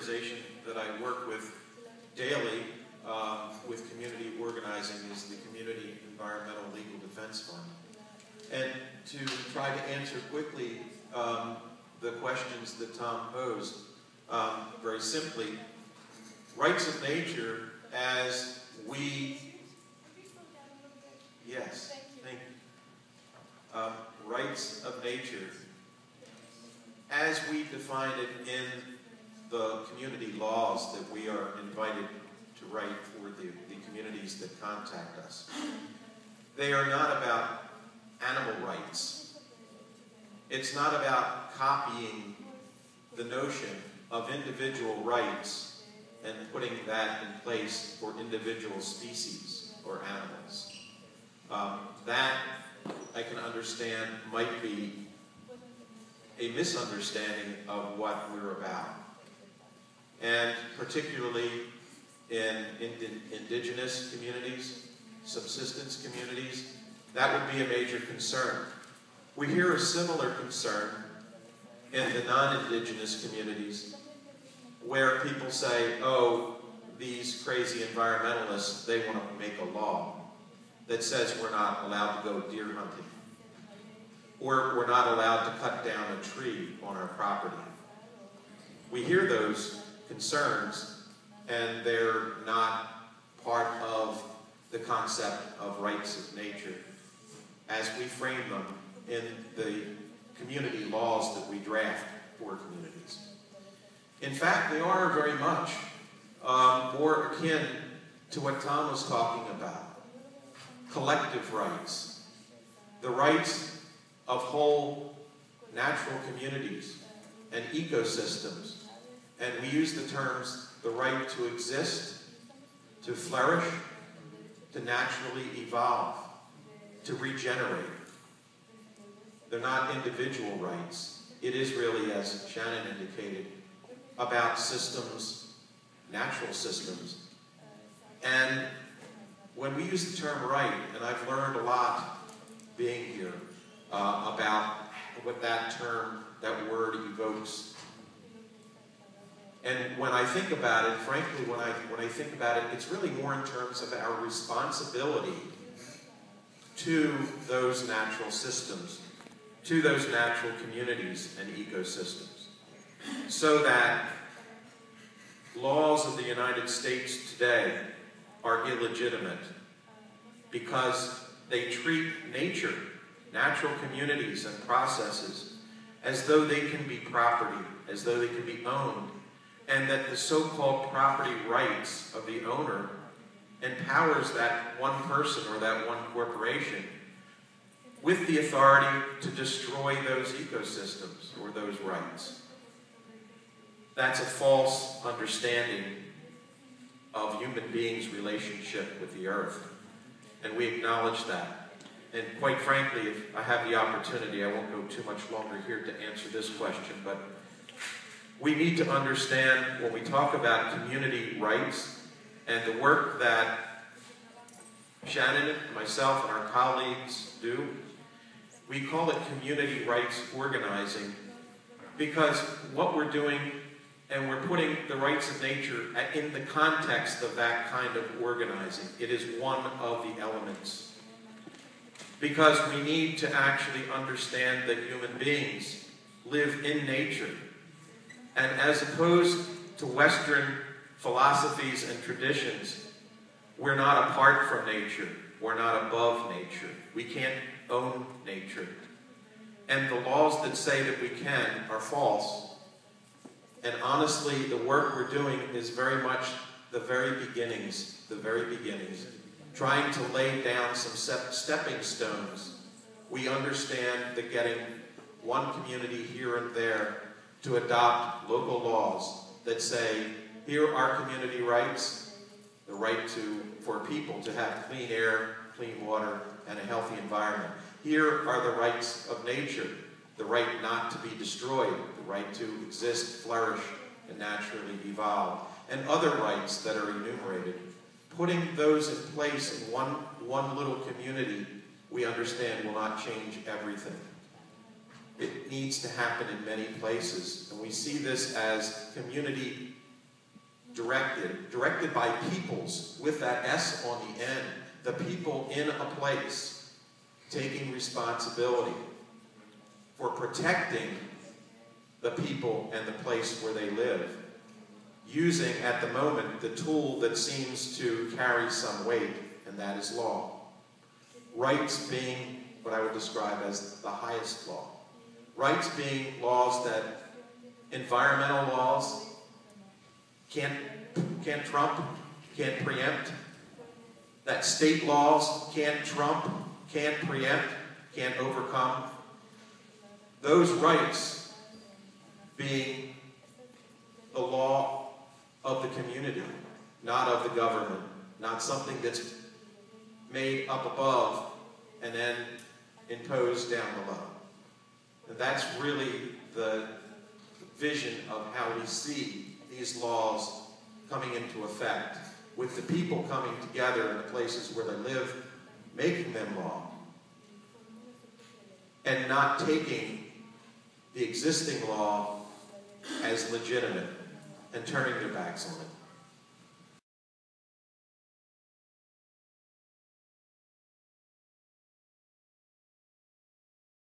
organization that I work with daily with community organizing is the Community Environmental Legal Defense Fund. And to try to answer quickly the questions that Tom posed, very simply, rights of nature as we, yes, thank you. Rights of nature as we define it in the community laws that we are invited to write for the communities that contact us. They are not about animal rights. It's not about copying the notion of individual rights and putting that in place for individual species or animals. That, I can understand, might be a misunderstanding of what we're about. And particularly in indigenous communities, subsistence communities, that would be a major concern. We hear a similar concern in the non-indigenous communities where people say, oh, these crazy environmentalists, they want to make a law that says we're not allowed to go deer hunting, or we're not allowed to cut down a tree on our property. We hear those concerns, and they're not part of the concept of rights of nature as we frame them in the community laws that we draft for communities. In fact, they are very much more akin to what Tom was talking about. Collective rights, the rights of whole natural communities and ecosystems. And we use the terms the right to exist, to flourish, to naturally evolve, to regenerate. They're not individual rights. It is really, as Shannon indicated, about systems, natural systems. And when we use the term right, and I've learned a lot being here about what that term, that word evokes. And when I think about it, frankly, when I think about it, it's really more in terms of our responsibility to those natural systems, to those natural communities and ecosystems, so that laws of the United States today are illegitimate because they treat nature, natural communities and processes as though they can be property, as though they can be owned, and that the so-called property rights of the owner empowers that one person or that one corporation with the authority to destroy those ecosystems or those rights. That's a false understanding of human beings' relationship with the earth, and we acknowledge that. And quite frankly, if I have the opportunity, I won't go too much longer here to answer this question, but we need to understand when we talk about community rights and the work that Shannon, myself, and our colleagues do, we call it community rights organizing because what we're doing, and we're putting the rights of nature in the context of that kind of organizing. It is one of the elements. Because we need to actually understand that human beings live in nature. And as opposed to Western philosophies and traditions, we're not apart from nature. We're not above nature. We can't own nature. And the laws that say that we can are false. And honestly, the work we're doing is very much the very beginnings, trying to lay down some stepping stones. We understand that getting one community here and there to adopt local laws that say, here are community rights, the right for people to have clean air, clean water, and a healthy environment. Here are the rights of nature, the right not to be destroyed, the right to exist, flourish, and naturally evolve, and other rights that are enumerated. Putting those in place in one little community, we understand will not change everything. It needs to happen in many places, and we see this as community directed by peoples, with that S on the end, the people in a place, taking responsibility for protecting the people and the place where they live, using at the moment the tool that seems to carry some weight, and that is law. Rights being what I would describe as the highest law. Rights being laws that environmental laws can't trump, can't preempt, that state laws can't trump, can't preempt, can't overcome. Those rights being the law of the community, not of the government, not something that's made up above and then imposed down below. And that's really the vision of how we see these laws coming into effect, with the people coming together in the places where they live, making them law, and not taking the existing law as legitimate and turning their backs on it.